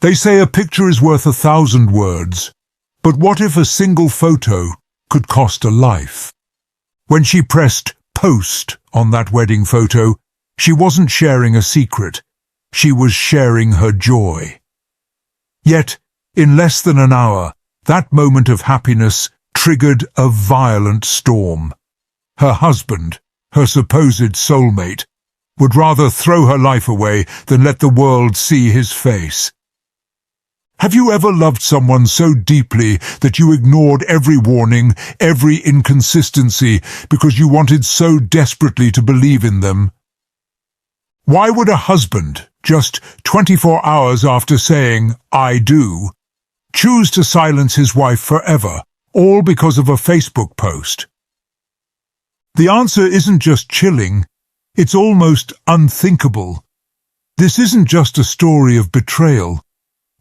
They say a picture is worth 1,000 words, but what if a single photo could cost a life? When she pressed post on that wedding photo, she wasn't sharing a secret, she was sharing her joy. Yet, in less than an hour, that moment of happiness triggered a violent storm. Her husband, her supposed soulmate, would rather throw her life away than let the world see his face. Have you ever loved someone so deeply that you ignored every warning, every inconsistency, because you wanted so desperately to believe in them? Why would a husband, just 24 hours after saying, "I do," choose to silence his wife forever, all because of a Facebook post? The answer isn't just chilling, it's almost unthinkable. This isn't just a story of betrayal.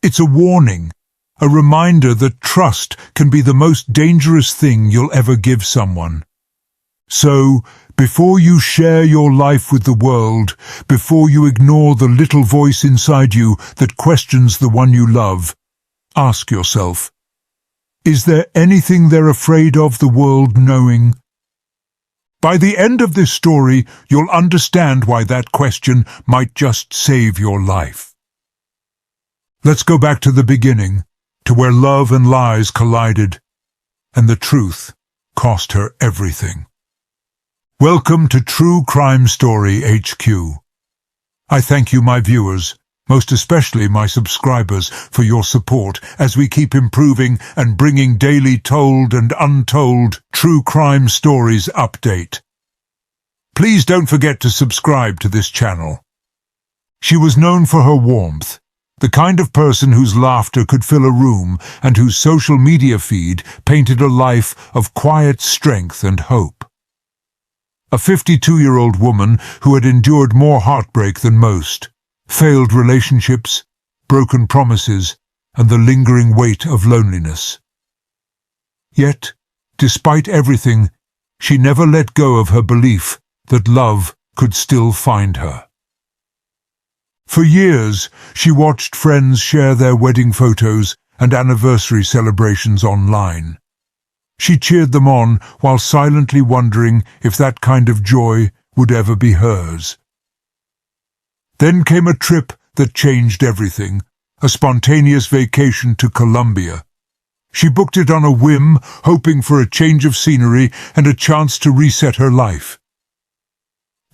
It's a warning, a reminder that trust can be the most dangerous thing you'll ever give someone. So, before you share your life with the world, before you ignore the little voice inside you that questions the one you love, ask yourself, is there anything they're afraid of the world knowing? By the end of this story, you'll understand why that question might just save your life. Let's go back to the beginning, to where love and lies collided, and the truth cost her everything. Welcome to True Crime Story HQ. I thank you, my viewers, most especially my subscribers, for your support as we keep improving and bringing daily told and untold true crime stories update. Please don't forget to subscribe to this channel. She was known for her warmth, the kind of person whose laughter could fill a room and whose social media feed painted a life of quiet strength and hope. A 52-year-old woman who had endured more heartbreak than most, failed relationships, broken promises, and the lingering weight of loneliness. Yet, despite everything, she never let go of her belief that love could still find her. For years, she watched friends share their wedding photos and anniversary celebrations online. She cheered them on while silently wondering if that kind of joy would ever be hers. Then came a trip that changed everything, a spontaneous vacation to Colombia. She booked it on a whim, hoping for a change of scenery and a chance to reset her life.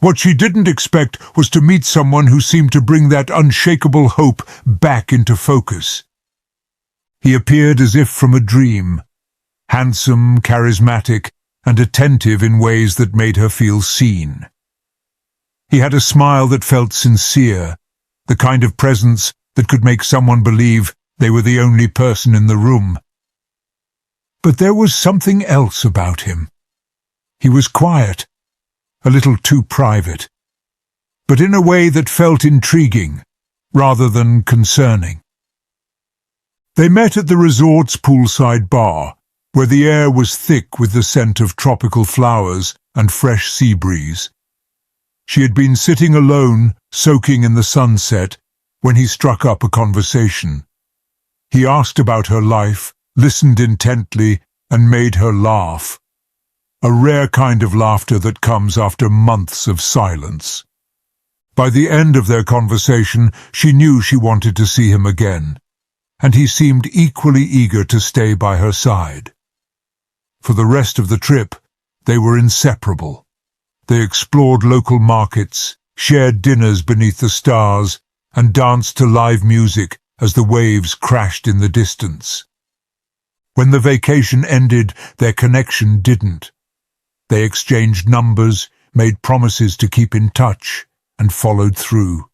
What she didn't expect was to meet someone who seemed to bring that unshakable hope back into focus. He appeared as if from a dream, handsome, charismatic, and attentive in ways that made her feel seen. He had a smile that felt sincere, the kind of presence that could make someone believe they were the only person in the room. But there was something else about him. He was quiet, a little too private, but in a way that felt intriguing, rather than concerning. They met at the resort's poolside bar, where the air was thick with the scent of tropical flowers and fresh sea breeze. She had been sitting alone, soaking in the sunset, when he struck up a conversation. He asked about her life, listened intently, and made her laugh. A rare kind of laughter that comes after months of silence. By the end of their conversation, she knew she wanted to see him again, and he seemed equally eager to stay by her side. For the rest of the trip, they were inseparable. They explored local markets, shared dinners beneath the stars, and danced to live music as the waves crashed in the distance. When the vacation ended, their connection didn't. They exchanged numbers, made promises to keep in touch, and followed through.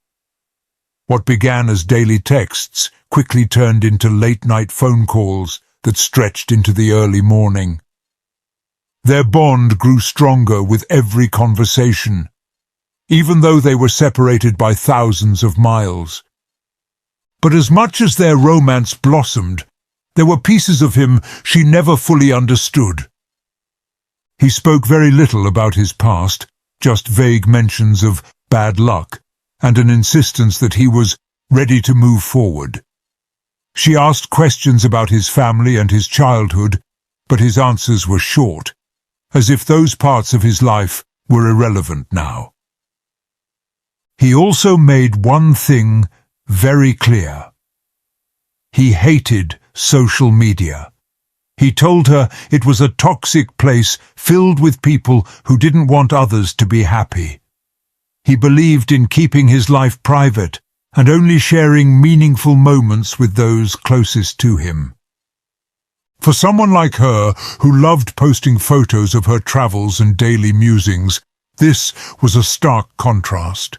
What began as daily texts quickly turned into late-night phone calls that stretched into the early morning. Their bond grew stronger with every conversation, even though they were separated by thousands of miles. But as much as their romance blossomed, there were pieces of him she never fully understood. He spoke very little about his past, just vague mentions of bad luck, and an insistence that he was ready to move forward. She asked questions about his family and his childhood, but his answers were short, as if those parts of his life were irrelevant now. He also made one thing very clear. He hated social media. He told her it was a toxic place filled with people who didn't want others to be happy. He believed in keeping his life private and only sharing meaningful moments with those closest to him. For someone like her, who loved posting photos of her travels and daily musings, this was a stark contrast.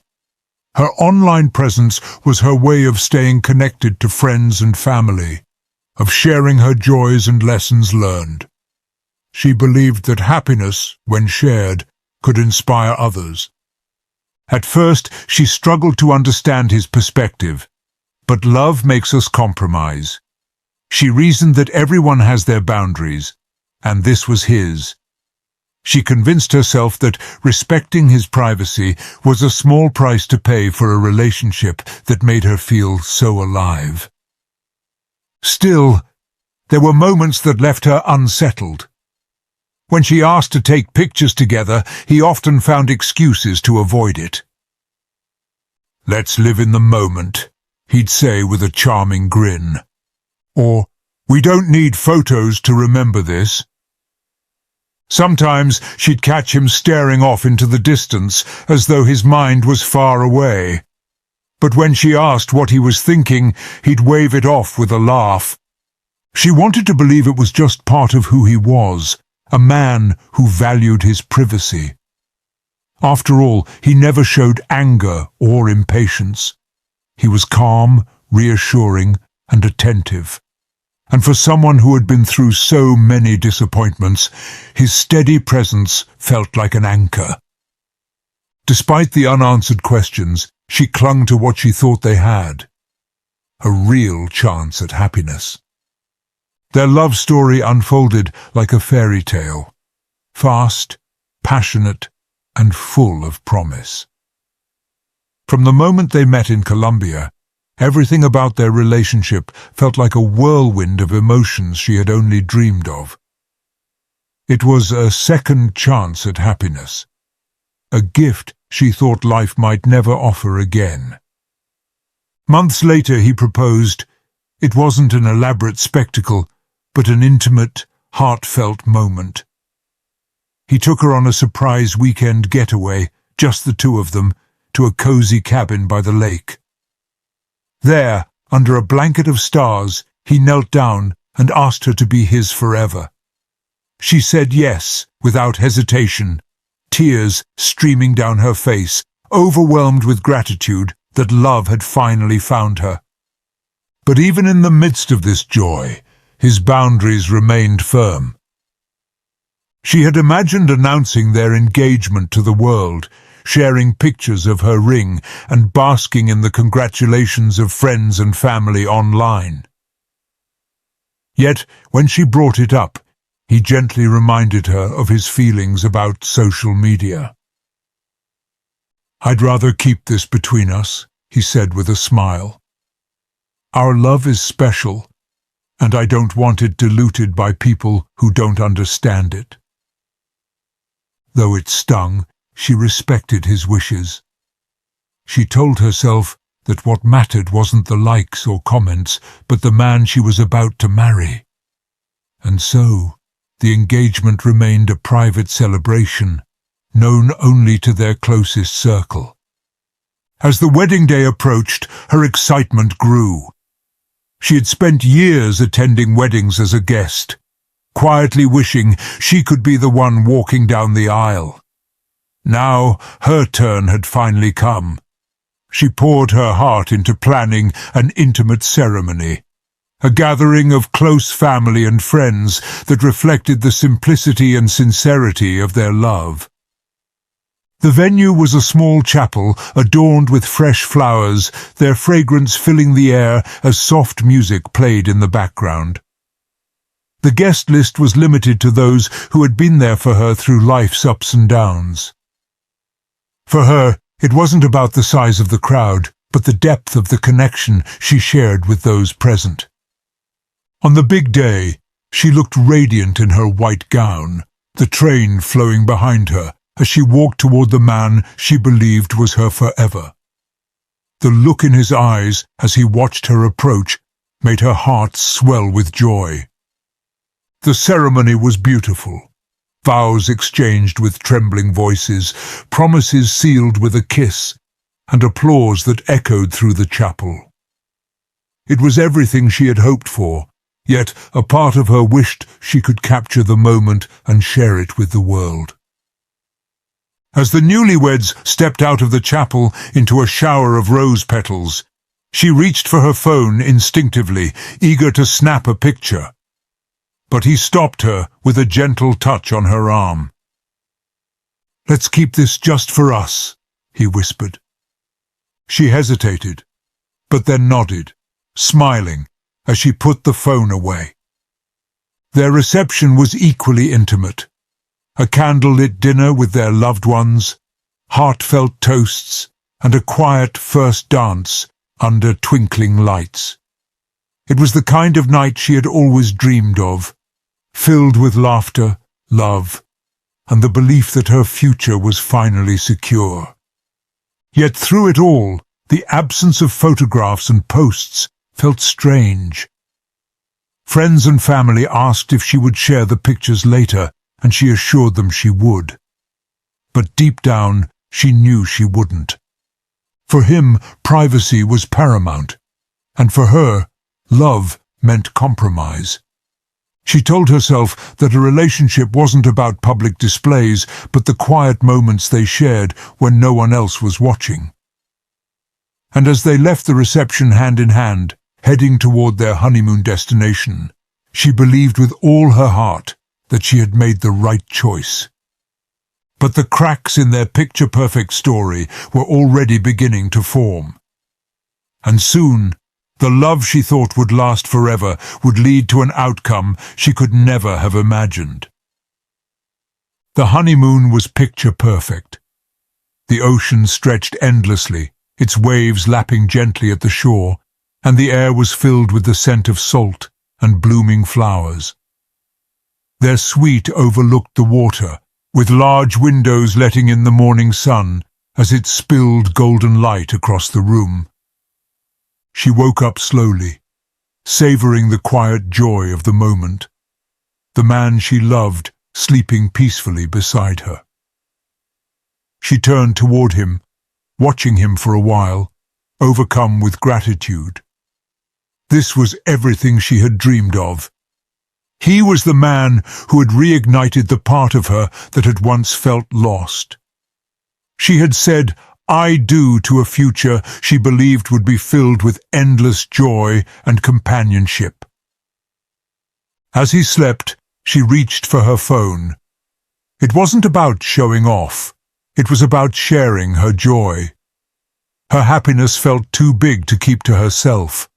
Her online presence was her way of staying connected to friends and family, of sharing her joys and lessons learned. She believed that happiness, when shared, could inspire others. At first, she struggled to understand his perspective, but love makes us compromise. She reasoned that everyone has their boundaries, and this was his. She convinced herself that respecting his privacy was a small price to pay for a relationship that made her feel so alive. Still, there were moments that left her unsettled. When she asked to take pictures together, he often found excuses to avoid it. "Let's live in the moment," he'd say with a charming grin. Or, "We don't need photos to remember this." Sometimes she'd catch him staring off into the distance as though his mind was far away. But when she asked what he was thinking, he'd wave it off with a laugh. She wanted to believe it was just part of who he was, a man who valued his privacy. After all, he never showed anger or impatience. He was calm, reassuring, and attentive. And for someone who had been through so many disappointments, his steady presence felt like an anchor. Despite the unanswered questions, she clung to what she thought they had: a real chance at happiness. Their love story unfolded like a fairy tale, fast, passionate, and full of promise. From the moment they met in Colombia, everything about their relationship felt like a whirlwind of emotions she had only dreamed of. It was a second chance at happiness, a gift she thought life might never offer again. Months later he proposed. It wasn't an elaborate spectacle, but an intimate, heartfelt moment. He took her on a surprise weekend getaway, just the two of them, to a cozy cabin by the lake. There, under a blanket of stars, he knelt down and asked her to be his forever. She said yes, without hesitation, tears streaming down her face, overwhelmed with gratitude that love had finally found her. But even in the midst of this joy, his boundaries remained firm. She had imagined announcing their engagement to the world, sharing pictures of her ring and basking in the congratulations of friends and family online. Yet, when she brought it up, he gently reminded her of his feelings about social media. "I'd rather keep this between us," he said with a smile. "Our love is special, and I don't want it diluted by people who don't understand it." Though it stung, she respected his wishes. She told herself that what mattered wasn't the likes or comments, but the man she was about to marry. And so, the engagement remained a private celebration, known only to their closest circle. As the wedding day approached, her excitement grew. She had spent years attending weddings as a guest, quietly wishing she could be the one walking down the aisle. Now her turn had finally come. She poured her heart into planning an intimate ceremony, a gathering of close family and friends that reflected the simplicity and sincerity of their love. The venue was a small chapel adorned with fresh flowers, their fragrance filling the air as soft music played in the background. The guest list was limited to those who had been there for her through life's ups and downs. For her, it wasn't about the size of the crowd, but the depth of the connection she shared with those present. On the big day, she looked radiant in her white gown, the train flowing behind her as she walked toward the man she believed was her forever. The look in his eyes as he watched her approach made her heart swell with joy. The ceremony was beautiful. Vows exchanged with trembling voices, promises sealed with a kiss, and applause that echoed through the chapel. It was everything she had hoped for, yet a part of her wished she could capture the moment and share it with the world. As the newlyweds stepped out of the chapel into a shower of rose petals, she reached for her phone instinctively, eager to snap a picture. But he stopped her with a gentle touch on her arm. "Let's keep this just for us," he whispered. She hesitated, but then nodded, smiling as she put the phone away. Their reception was equally intimate. A candlelit dinner with their loved ones, heartfelt toasts, and a quiet first dance under twinkling lights. It was the kind of night she had always dreamed of, filled with laughter, love, and the belief that her future was finally secure. Yet through it all, the absence of photographs and posts felt strange. Friends and family asked if she would share the pictures later, and she assured them she would. But deep down, she knew she wouldn't. For him, privacy was paramount, and for her, love meant compromise. She told herself that a relationship wasn't about public displays, but the quiet moments they shared when no one else was watching. And as they left the reception hand in hand, heading toward their honeymoon destination, she believed with all her heart that she had made the right choice. But the cracks in their picture-perfect story were already beginning to form. And soon, the love she thought would last forever would lead to an outcome she could never have imagined. The honeymoon was picture-perfect. The ocean stretched endlessly, its waves lapping gently at the shore, and the air was filled with the scent of salt and blooming flowers. Their suite overlooked the water, with large windows letting in the morning sun as it spilled golden light across the room. She woke up slowly, savoring the quiet joy of the moment, the man she loved sleeping peacefully beside her. She turned toward him, watching him for a while, overcome with gratitude. This was everything she had dreamed of. He was the man who had reignited the part of her that had once felt lost. She had said, "I do," to a future she believed would be filled with endless joy and companionship. As he slept, she reached for her phone. It wasn't about showing off. It was about sharing her joy. Her happiness felt too big to keep to herself.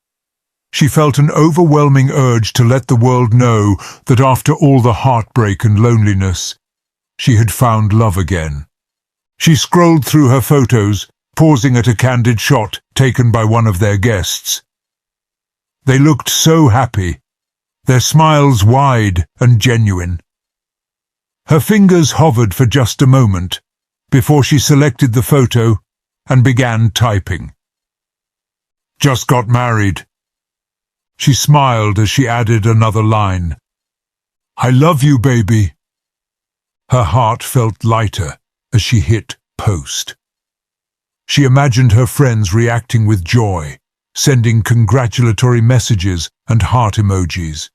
She felt an overwhelming urge to let the world know that after all the heartbreak and loneliness, she had found love again. She scrolled through her photos, pausing at a candid shot taken by one of their guests. They looked so happy, their smiles wide and genuine. Her fingers hovered for just a moment before she selected the photo and began typing. "Just got married." She smiled as she added another line. "I love you, baby." Her heart felt lighter as she hit post. She imagined her friends reacting with joy, sending congratulatory messages and heart emojis.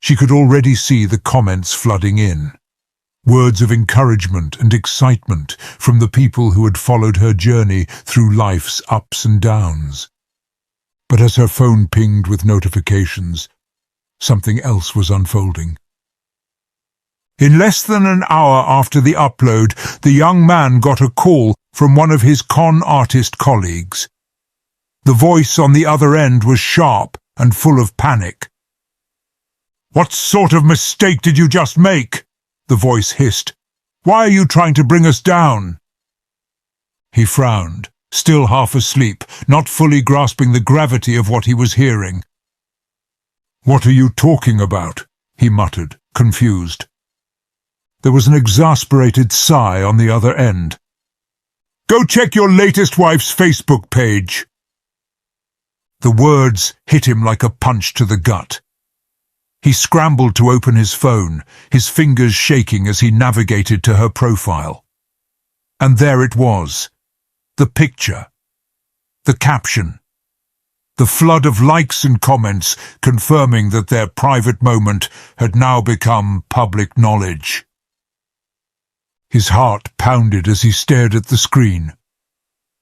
She could already see the comments flooding in. Words of encouragement and excitement from the people who had followed her journey through life's ups and downs. But as her phone pinged with notifications, something else was unfolding. In less than an hour after the upload, the young man got a call from one of his con artist colleagues. The voice on the other end was sharp and full of panic. "What sort of mistake did you just make?" the voice hissed. "Why are you trying to bring us down?" He frowned, still half asleep, not fully grasping the gravity of what he was hearing. "What are you talking about?" he muttered, confused. There was an exasperated sigh on the other end. "Go check your latest wife's Facebook page." The words hit him like a punch to the gut. He scrambled to open his phone, his fingers shaking as he navigated to her profile. And there it was, the picture, the caption, the flood of likes and comments confirming that their private moment had now become public knowledge. His heart pounded as he stared at the screen.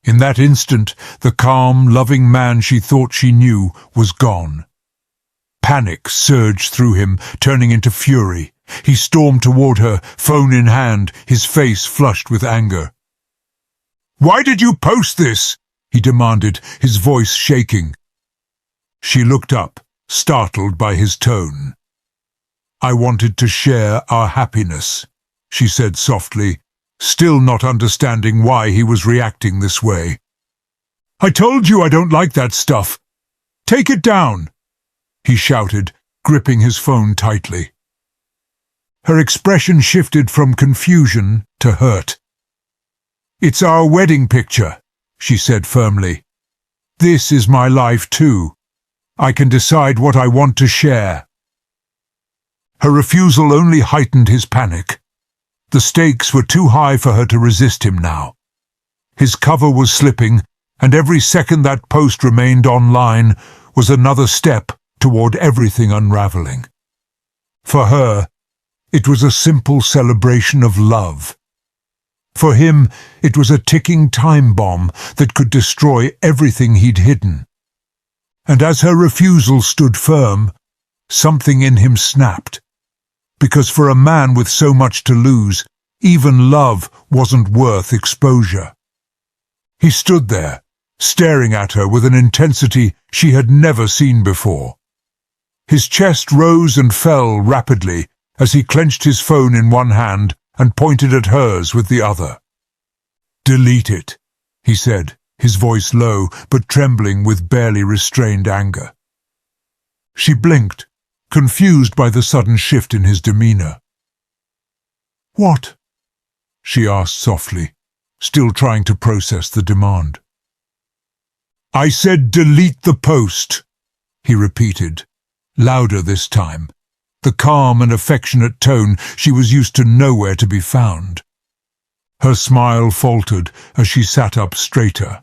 In that instant, the calm, loving man she thought she knew was gone. Panic surged through him, turning into fury. He stormed toward her, phone in hand, his face flushed with anger. "Why did you post this?" he demanded, his voice shaking. She looked up, startled by his tone. "I wanted to share our happiness," she said softly, still not understanding why he was reacting this way. "I told you I don't like that stuff. Take it down," he shouted, gripping his phone tightly. Her expression shifted from confusion to hurt. "It's our wedding picture," she said firmly. "This is my life too. I can decide what I want to share." Her refusal only heightened his panic. The stakes were too high for her to resist him now. His cover was slipping, and every second that post remained online was another step toward everything unraveling. For her, it was a simple celebration of love. For him, it was a ticking time bomb that could destroy everything he'd hidden. And as her refusal stood firm, something in him snapped. Because for a man with so much to lose, even love wasn't worth exposure. He stood there, staring at her with an intensity she had never seen before. His chest rose and fell rapidly as he clenched his phone in one hand and pointed at hers with the other. "Delete it," he said, his voice low but trembling with barely restrained anger. She blinked, confused by the sudden shift in his demeanor. "What?" she asked softly, still trying to process the demand. "I said delete the post," he repeated, louder this time, the calm and affectionate tone she was used to nowhere to be found. Her smile faltered as she sat up straighter.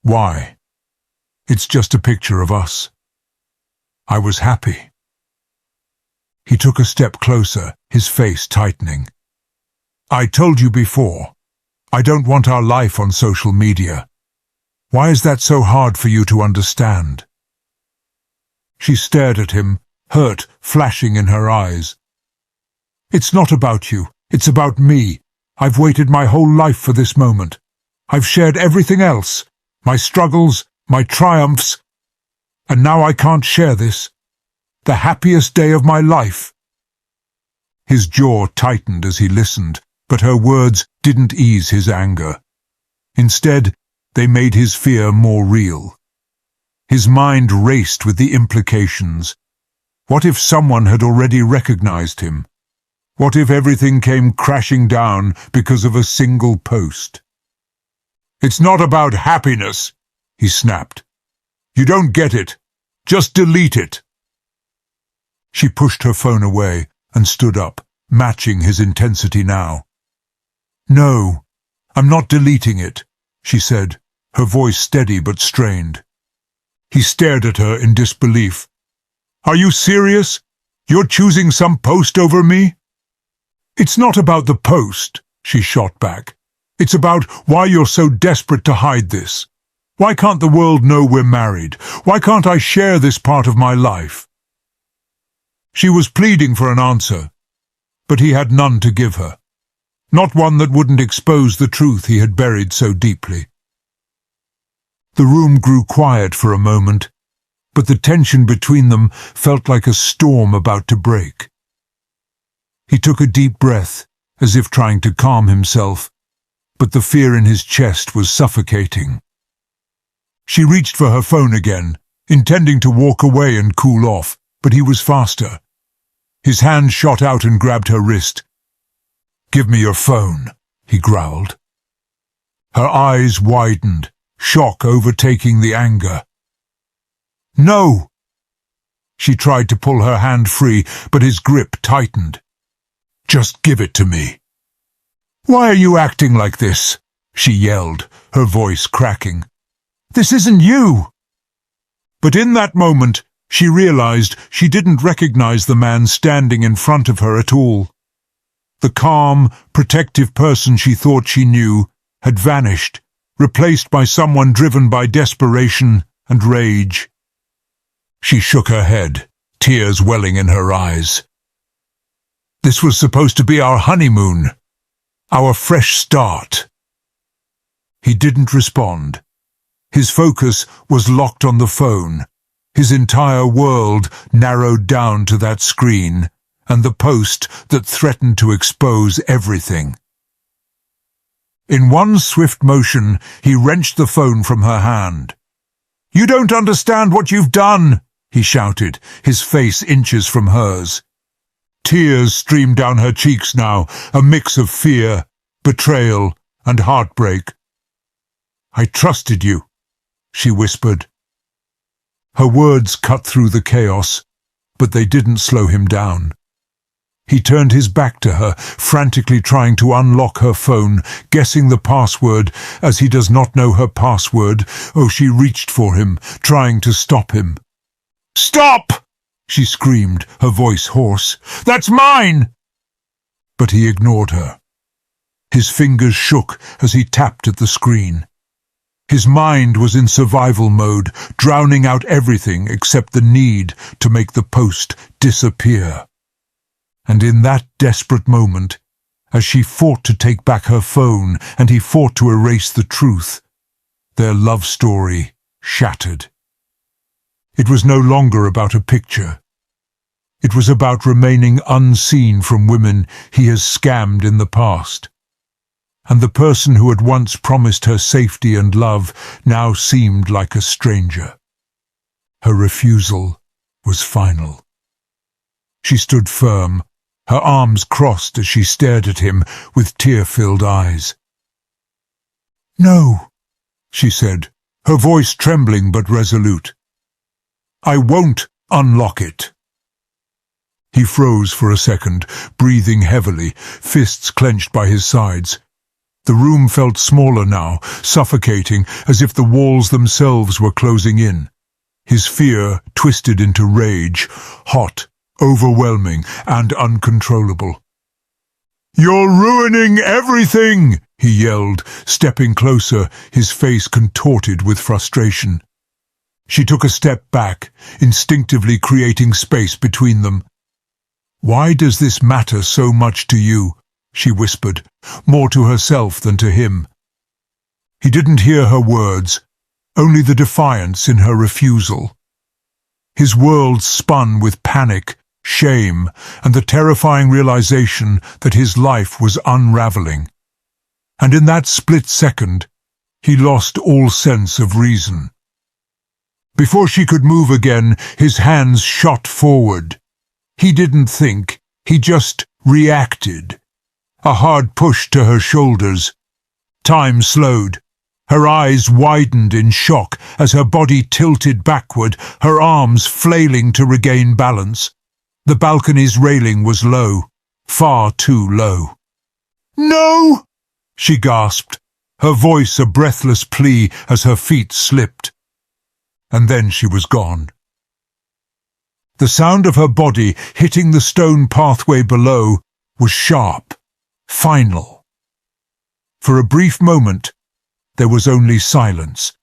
"Why? It's just a picture of us. I was happy." He took a step closer, his face tightening. "I told you before, I don't want our life on social media. Why is that so hard for you to understand?" She stared at him, hurt flashing in her eyes. "It's not about you, it's about me. I've waited my whole life for this moment. I've shared everything else, my struggles, my triumphs, and now I can't share this. The happiest day of my life." His jaw tightened as he listened, but her words didn't ease his anger. Instead, they made his fear more real. His mind raced with the implications. What if someone had already recognized him? What if everything came crashing down because of a single post? "It's not about happiness," he snapped. "You don't get it. Just delete it." She pushed her phone away and stood up, matching his intensity now. "No, I'm not deleting it," she said, her voice steady but strained. He stared at her in disbelief. "Are you serious? You're choosing some post over me?" "It's not about the post," she shot back. "It's about why you're so desperate to hide this. Why can't the world know we're married? Why can't I share this part of my life?" She was pleading for an answer, but he had none to give her. Not one that wouldn't expose the truth he had buried so deeply. The room grew quiet for a moment, but the tension between them felt like a storm about to break. He took a deep breath, as if trying to calm himself, but the fear in his chest was suffocating. She reached for her phone again, intending to walk away and cool off, but he was faster. His hand shot out and grabbed her wrist. "Give me your phone," he growled. Her eyes widened, shock overtaking the anger. "No!" She tried to pull her hand free, but his grip tightened. "Just give it to me." "Why are you acting like this?" she yelled, her voice cracking. "This isn't you!" But in that moment, she realized she didn't recognize the man standing in front of her at all. The calm, protective person she thought she knew had vanished, replaced by someone driven by desperation and rage. She shook her head, tears welling in her eyes. This was supposed to be our honeymoon, our fresh start. He didn't respond. His focus was locked on the phone, his entire world narrowed down to that screen and the post that threatened to expose everything. In one swift motion, he wrenched the phone from her hand. "You don't understand what you've done!" he shouted, his face inches from hers. Tears streamed down her cheeks now, a mix of fear, betrayal, and heartbreak. "I trusted you," she whispered. Her words cut through the chaos, but they didn't slow him down. He turned his back to her, frantically trying to unlock her phone, guessing the password as he does not know her password. Oh, she reached for him, trying to stop him. "Stop!" she screamed, her voice hoarse. "That's mine!" But he ignored her. His fingers shook as he tapped at the screen. His mind was in survival mode, drowning out everything except the need to make the post disappear. And in that desperate moment, as she fought to take back her phone and he fought to erase the truth, their love story shattered. It was no longer about a picture. It was about remaining unseen from women he has scammed in the past. And the person who had once promised her safety and love now seemed like a stranger. Her refusal was final. She stood firm, her arms crossed as she stared at him with tear-filled eyes. "No," she said, her voice trembling but resolute. "I won't unlock it." He froze for a second, breathing heavily, fists clenched by his sides. The room felt smaller now, suffocating, as if the walls themselves were closing in. His fear twisted into rage, hot, overwhelming, and uncontrollable. "You're ruining everything!" he yelled, stepping closer, his face contorted with frustration. She took a step back, instinctively creating space between them. "Why does this matter so much to you?" she whispered, more to herself than to him. He didn't hear her words, only the defiance in her refusal. His world spun with panic, shame, and the terrifying realization that his life was unraveling. And in that split second, he lost all sense of reason. Before she could move again, his hands shot forward. He didn't think, he just reacted. A hard push to her shoulders. Time slowed. Her eyes widened in shock as her body tilted backward, her arms flailing to regain balance. The balcony's railing was low, far too low. "No!" she gasped, her voice a breathless plea as her feet slipped. And then she was gone. The sound of her body hitting the stone pathway below was sharp, final. For a brief moment, there was only silence,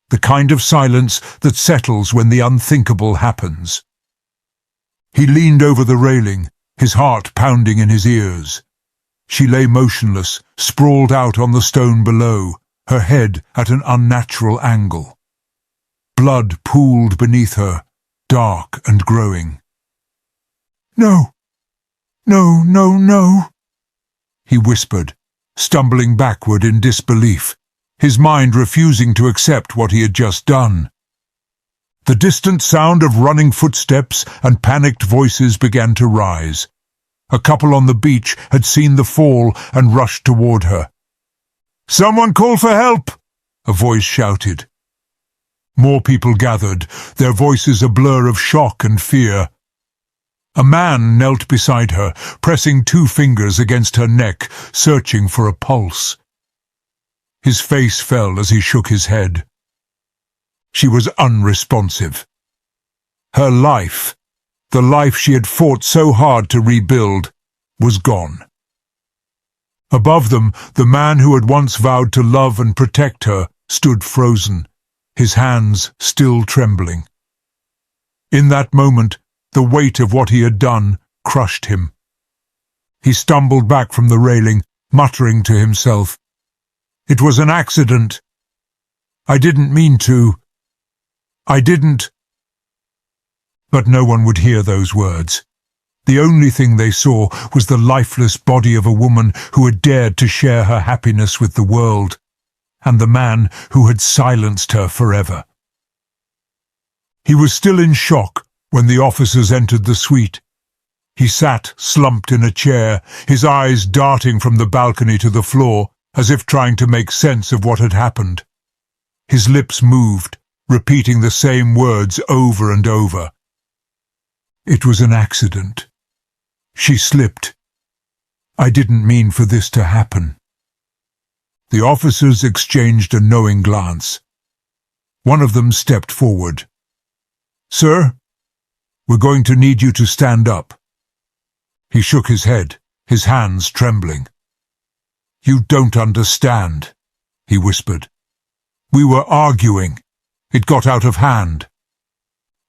the kind of silence that settles when the unthinkable happens. He leaned over the railing, his heart pounding in his ears. She lay motionless, sprawled out on the stone below, her head at an unnatural angle. Blood pooled beneath her, dark and growing. "No, no, no, no," he whispered, stumbling backward in disbelief, his mind refusing to accept what he had just done. The distant sound of running footsteps and panicked voices began to rise. A couple on the beach had seen the fall and rushed toward her. "Someone call for help!" a voice shouted. More people gathered, their voices a blur of shock and fear. A man knelt beside her, pressing 2 fingers against her neck, searching for a pulse. His face fell as he shook his head. She was unresponsive. Her life, the life she had fought so hard to rebuild, was gone. Above them, the man who had once vowed to love and protect her stood frozen, his hands still trembling. In that moment, the weight of what he had done crushed him. He stumbled back from the railing, muttering to himself, "It was an accident. I didn't mean to. I didn't." But no one would hear those words. The only thing they saw was the lifeless body of a woman who had dared to share her happiness with the world, and the man who had silenced her forever. He was still in shock when the officers entered the suite. He sat slumped in a chair, his eyes darting from the balcony to the floor, as if trying to make sense of what had happened. His lips moved, repeating the same words over and over. "It was an accident. She slipped. I didn't mean for this to happen." The officers exchanged a knowing glance. One of them stepped forward. "Sir, we're going to need you to stand up." He shook his head, his hands trembling. "You don't understand," he whispered. "We were arguing. It got out of hand."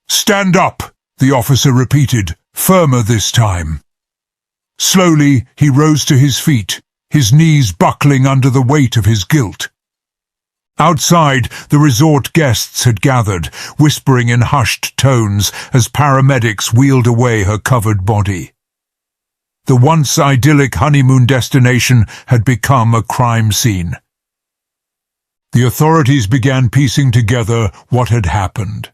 "Stand up," the officer repeated, firmer this time. Slowly, he rose to his feet, his knees buckling under the weight of his guilt. Outside, the resort guests had gathered, whispering in hushed tones as paramedics wheeled away her covered body. The once idyllic honeymoon destination had become a crime scene. The authorities began piecing together what had happened.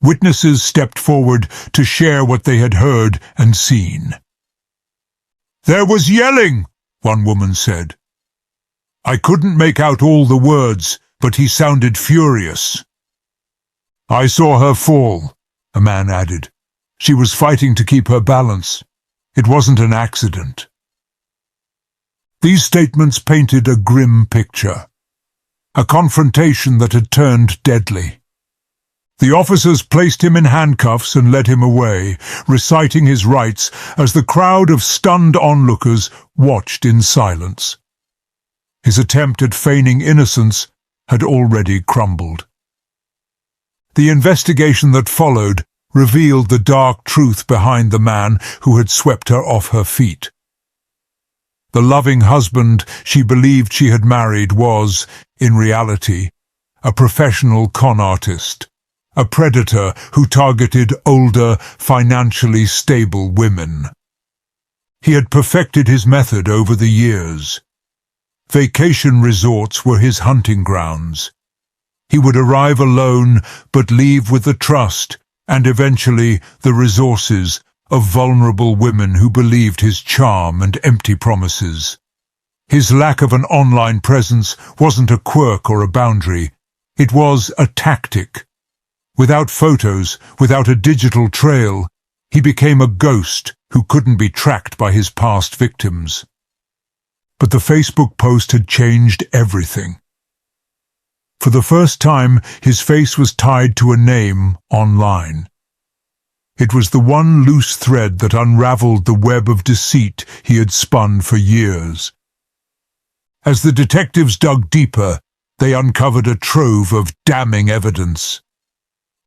Witnesses stepped forward to share what they had heard and seen. "There was yelling," one woman said. "I couldn't make out all the words, but he sounded furious." "I saw her fall," a man added. "She was fighting to keep her balance. It wasn't an accident." These statements painted a grim picture, a confrontation that had turned deadly. The officers placed him in handcuffs and led him away, reciting his rights as the crowd of stunned onlookers watched in silence. His attempt at feigning innocence had already crumbled. The investigation that followed revealed the dark truth behind the man who had swept her off her feet. The loving husband she believed she had married was, in reality, a professional con artist, a predator who targeted older, financially stable women. He had perfected his method over the years. Vacation resorts were his hunting grounds. He would arrive alone but leave with the trust and eventually the resources of vulnerable women who believed his charm and empty promises. His lack of an online presence wasn't a quirk or a boundary. It was a tactic. Without photos, without a digital trail, he became a ghost who couldn't be tracked by his past victims. But the Facebook post had changed everything. For the first time, his face was tied to a name online. It was the one loose thread that unraveled the web of deceit he had spun for years. As the detectives dug deeper, they uncovered a trove of damning evidence.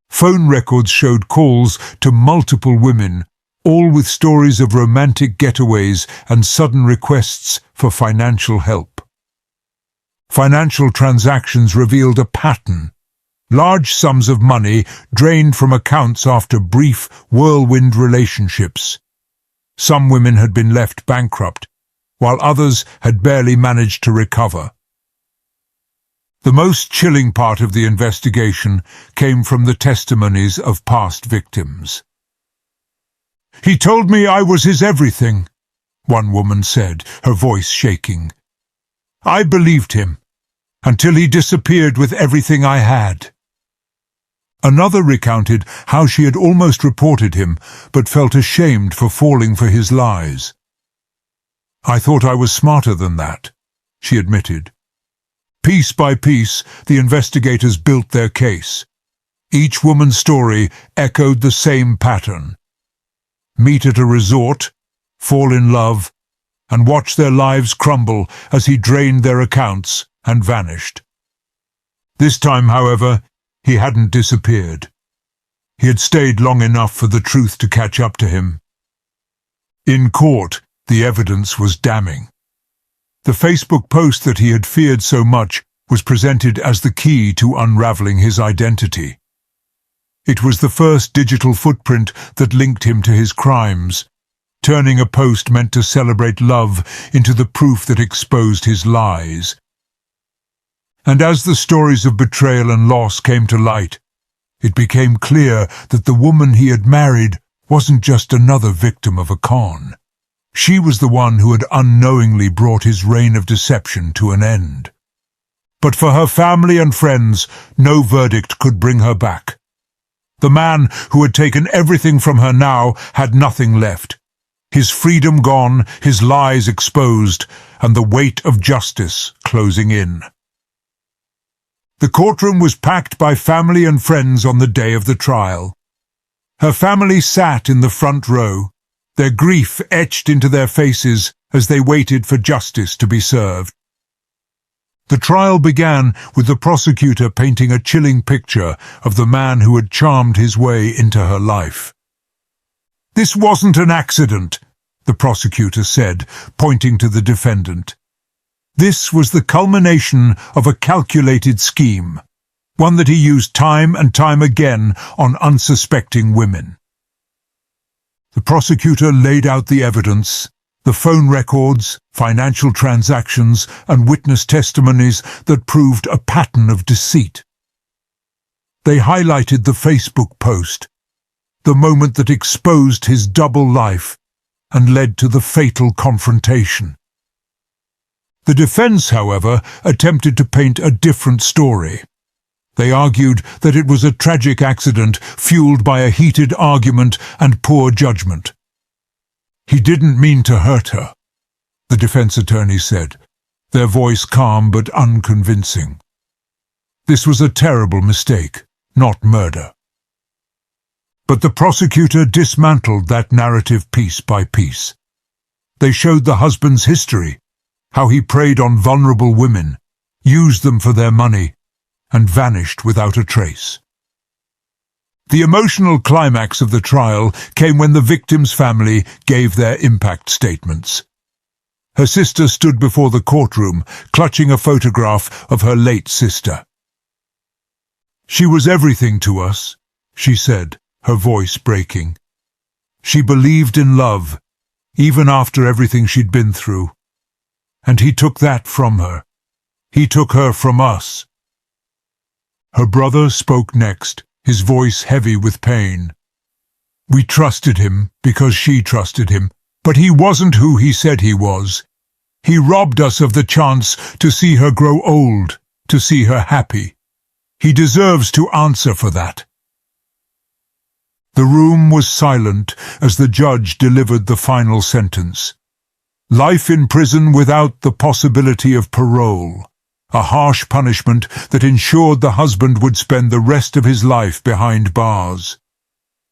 Phone records showed calls to multiple women, all with stories of romantic getaways and sudden requests for financial help. Financial transactions revealed a pattern. Large sums of money drained from accounts after brief, whirlwind relationships. Some women had been left bankrupt, while others had barely managed to recover. The most chilling part of the investigation came from the testimonies of past victims. "He told me I was his everything," one woman said, her voice shaking. "I believed him, until he disappeared with everything I had." Another recounted how she had almost reported him, but felt ashamed for falling for his lies. "I thought I was smarter than that," she admitted. Piece by piece, the investigators built their case. Each woman's story echoed the same pattern. Meet at a resort, fall in love, and watch their lives crumble as he drained their accounts and vanished. This time, however, he hadn't disappeared. He had stayed long enough for the truth to catch up to him. In court, the evidence was damning. The Facebook post that he had feared so much was presented as the key to unraveling his identity. It was the first digital footprint that linked him to his crimes, turning a post meant to celebrate love into the proof that exposed his lies. And as the stories of betrayal and loss came to light, it became clear that the woman he had married wasn't just another victim of a con. She was the one who had unknowingly brought his reign of deception to an end. But for her family and friends, no verdict could bring her back. The man who had taken everything from her now had nothing left. His freedom gone, his lies exposed, and the weight of justice closing in. The courtroom was packed by family and friends on the day of the trial. Her family sat in the front row, their grief etched into their faces as they waited for justice to be served. The trial began with the prosecutor painting a chilling picture of the man who had charmed his way into her life. "This wasn't an accident," the prosecutor said, pointing to the defendant. "This was the culmination of a calculated scheme, one that he used time and time again on unsuspecting women." The prosecutor laid out the evidence, the phone records, financial transactions, and witness testimonies that proved a pattern of deceit. They highlighted the Facebook post, the moment that exposed his double life and led to the fatal confrontation. The defense, however, attempted to paint a different story. They argued that it was a tragic accident fueled by a heated argument and poor judgment. "He didn't mean to hurt her," the defense attorney said, their voice calm but unconvincing. "This was a terrible mistake, not murder." But the prosecutor dismantled that narrative piece by piece. They showed the husband's history, how he preyed on vulnerable women, used them for their money, and vanished without a trace. The emotional climax of the trial came when the victim's family gave their impact statements. Her sister stood before the courtroom, clutching a photograph of her late sister. "She was everything to us," she said, her voice breaking. "She believed in love, even after everything she'd been through. And he took that from her. He took her from us." Her brother spoke next, his voice heavy with pain. "We trusted him because she trusted him, but he wasn't who he said he was. He robbed us of the chance to see her grow old, to see her happy. He deserves to answer for that." The room was silent as the judge delivered the final sentence. Life in prison without the possibility of parole. A harsh punishment that ensured the husband would spend the rest of his life behind bars.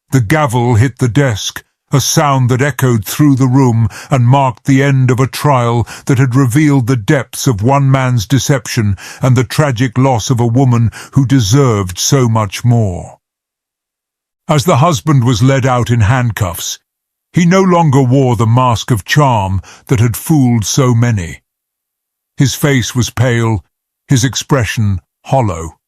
The gavel hit the desk, a sound that echoed through the room and marked the end of a trial that had revealed the depths of one man's deception and the tragic loss of a woman who deserved so much more. As the husband was led out in handcuffs, he no longer wore the mask of charm that had fooled so many. His face was pale, his expression hollow.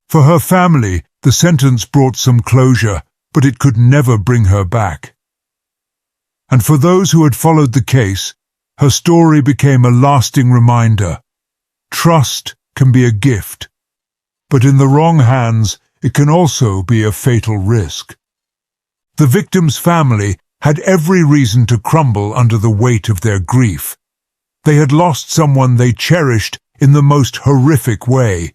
For her family, the sentence brought some closure, but it could never bring her back. And for those who had followed the case, her story became a lasting reminder. Trust can be a gift, but in the wrong hands, it can also be a fatal risk. The victim's family had every reason to crumble under the weight of their grief. They had lost someone they cherished in the most horrific way,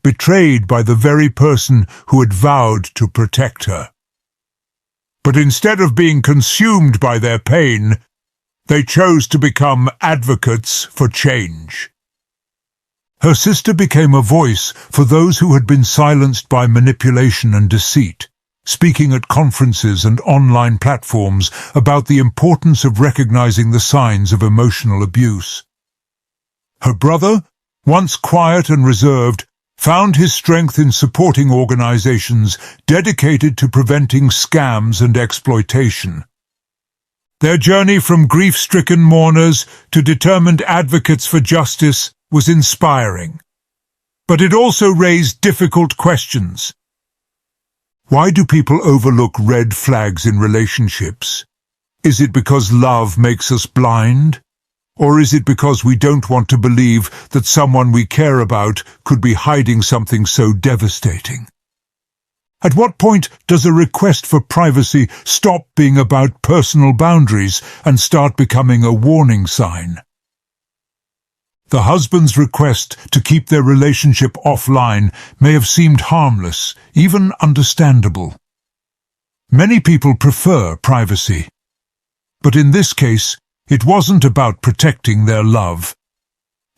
betrayed by the very person who had vowed to protect her. But instead of being consumed by their pain, they chose to become advocates for change. Her sister became a voice for those who had been silenced by manipulation and deceit, speaking at conferences and online platforms about the importance of recognizing the signs of emotional abuse. Her brother, once quiet and reserved, found his strength in supporting organizations dedicated to preventing scams and exploitation. Their journey from grief-stricken mourners to determined advocates for justice was inspiring. But it also raised difficult questions. Why do people overlook red flags in relationships? Is it because love makes us blind? Or is it because we don't want to believe that someone we care about could be hiding something so devastating? At what point does a request for privacy stop being about personal boundaries and start becoming a warning sign? The husband's request to keep their relationship offline may have seemed harmless, even understandable. Many people prefer privacy. But in this case, it wasn't about protecting their love.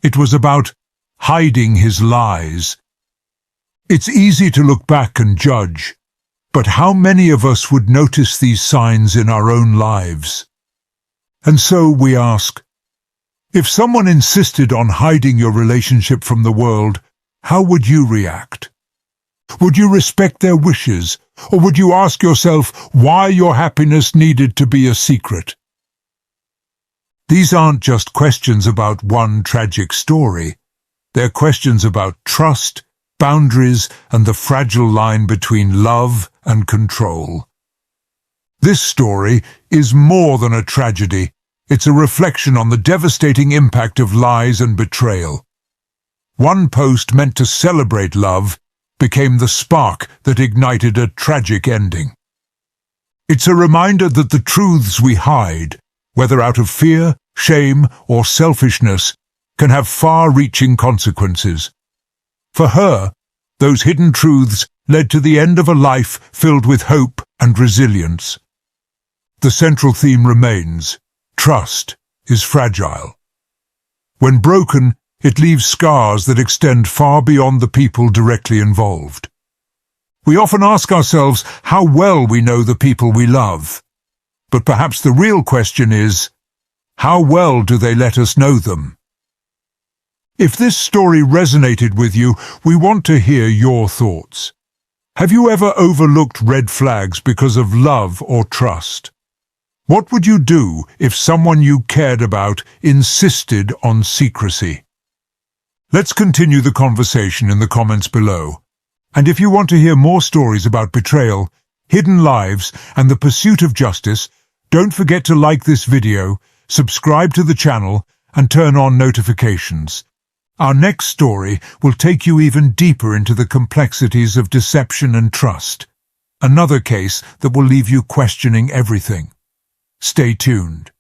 It was about hiding his lies. It's easy to look back and judge, but how many of us would notice these signs in our own lives? And so we ask, if someone insisted on hiding your relationship from the world, how would you react? Would you respect their wishes, or would you ask yourself why your happiness needed to be a secret? These aren't just questions about one tragic story. They're questions about trust, boundaries, and the fragile line between love and control. This story is more than a tragedy. It's a reflection on the devastating impact of lies and betrayal. One post meant to celebrate love became the spark that ignited a tragic ending. It's a reminder that the truths we hide, whether out of fear, shame, or selfishness, can have far-reaching consequences. For her, those hidden truths led to the end of a life filled with hope and resilience. The central theme remains: trust is fragile. When broken, it leaves scars that extend far beyond the people directly involved. We often ask ourselves how well we know the people we love. But perhaps the real question is, how well do they let us know them? If this story resonated with you, we want to hear your thoughts. Have you ever overlooked red flags because of love or trust? What would you do if someone you cared about insisted on secrecy? Let's continue the conversation in the comments below. And if you want to hear more stories about betrayal, hidden lives, and the pursuit of justice, don't forget to like this video, subscribe to the channel, and turn on notifications. Our next story will take you even deeper into the complexities of deception and trust. Another case that will leave you questioning everything. Stay tuned.